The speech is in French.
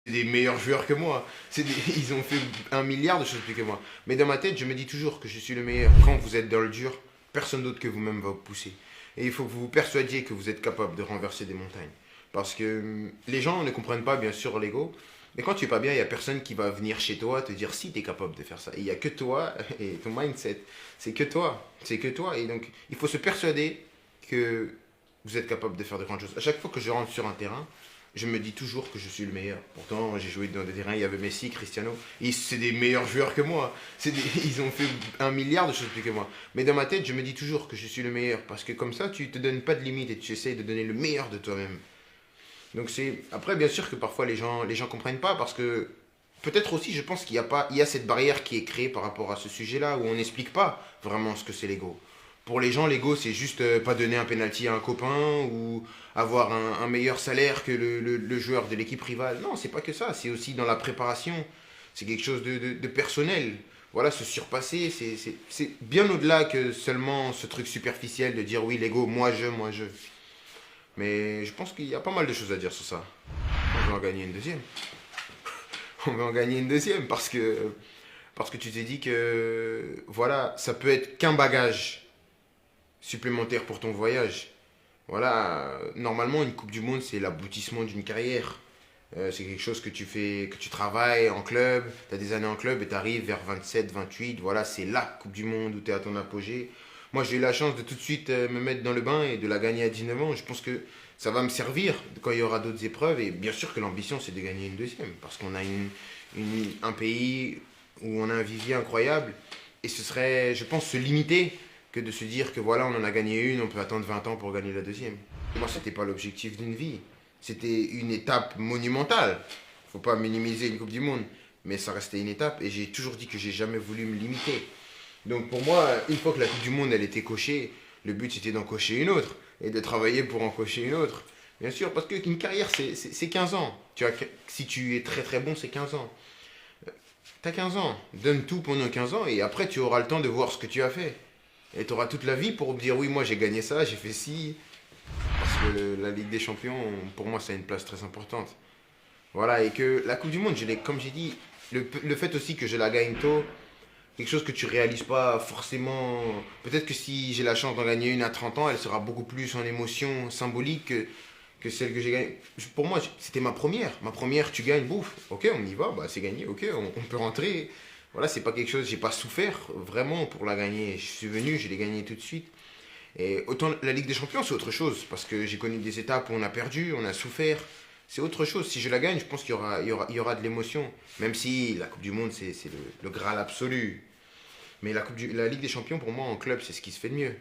des meilleurs joueurs que moi. Ils ont fait un milliard de choses plus que moi. Mais dans ma tête, je me dis toujours que je suis le meilleur. Quand vous êtes dans le dur, personne d'autre que vous-même va vous pousser. Et il faut que vous vous persuadiez que vous êtes capable de renverser des montagnes. Parce que les gens ne comprennent pas, bien sûr, l'ego. Mais quand tu es pas bien, il n'y a personne qui va venir chez toi te dire si tu es capable de faire ça. Et il n'y a que toi et ton mindset. C'est que toi. C'est que toi. Et donc, il faut se persuader que vous êtes capable de faire de grandes choses. À chaque fois que je rentre sur un terrain, je me dis toujours que je suis le meilleur. Pourtant, j'ai joué dans des terrains, il y avait Messi, Cristiano. C'est des meilleurs joueurs que moi. Ils ont fait un milliard de choses plus que moi. Mais dans ma tête, je me dis toujours que je suis le meilleur. Parce que comme ça, tu te donnes pas de limite et tu essayes de donner le meilleur de toi-même. Donc c'est... Après, bien sûr que parfois les gens comprennent pas parce que... Peut-être aussi, je pense qu'il y a pas, il y a cette barrière qui est créée par rapport à ce sujet-là où on n'explique pas vraiment ce que c'est l'ego. Pour les gens, l'ego, c'est juste pas donner un penalty à un copain ou avoir un meilleur salaire que le joueur de l'équipe rivale. Non, c'est pas que ça. C'est aussi dans la préparation. C'est quelque chose de personnel. Voilà, se surpasser, c'est bien au-delà que seulement ce truc superficiel de dire oui, l'ego, moi je. Mais je pense qu'il y a pas mal de choses à dire sur ça. On va en gagner une deuxième. On va en gagner une deuxième parce que tu t'es dit que voilà, ça peut être qu'un bagage supplémentaire pour ton voyage. Voilà, normalement une Coupe du Monde c'est l'aboutissement d'une carrière. C'est quelque chose que tu fais, que tu travailles en club, tu as des années en club et tu arrives vers 27, 28, voilà, c'est la Coupe du Monde où tu es à ton apogée. Moi j'ai eu la chance de tout de suite me mettre dans le bain et de la gagner à 19 ans. Je pense que ça va me servir quand il y aura d'autres épreuves et bien sûr que l'ambition c'est de gagner une deuxième parce qu'on a un pays où on a un vivier incroyable et ce serait, je pense, se limiter que de se dire que voilà, on en a gagné une, on peut attendre 20 ans pour gagner la deuxième. Moi, c'était pas l'objectif d'une vie. C'était une étape monumentale. Faut pas minimiser une Coupe du Monde, mais ça restait une étape et j'ai toujours dit que j'ai jamais voulu me limiter. Donc pour moi, une fois que la Coupe du Monde elle était cochée, le but c'était d'en cocher une autre et de travailler pour en cocher une autre. Bien sûr, parce qu'une carrière c'est 15 ans. Si tu es très très bon, c'est 15 ans. T'as 15 ans, donne tout pendant 15 ans et après tu auras le temps de voir ce que tu as fait. Et tu auras toute la vie pour dire oui, moi j'ai gagné ça, j'ai fait ci. Parce que la Ligue des Champions, pour moi, ça a une place très importante. Voilà, et que la Coupe du Monde, comme j'ai dit, le fait aussi que je la gagne tôt, quelque chose que tu réalises pas forcément. Peut-être que si j'ai la chance d'en gagner une à 30 ans, elle sera beaucoup plus en émotion symbolique que celle que j'ai gagnée. Pour moi, c'était ma première. Ma première, tu gagnes, bouffe. Ok, on y va, bah, c'est gagné, ok, on peut rentrer. Voilà, c'est pas quelque chose, j'ai pas souffert vraiment pour la gagner. Je suis venu, je l'ai gagnée tout de suite. Et autant la Ligue des Champions, c'est autre chose, parce que j'ai connu des étapes où on a perdu, on a souffert. C'est autre chose. Si je la gagne, je pense qu'il y aura de l'émotion. Même si la Coupe du Monde, c'est le Graal absolu. Mais la Ligue des Champions, pour moi, en club, c'est ce qui se fait de mieux.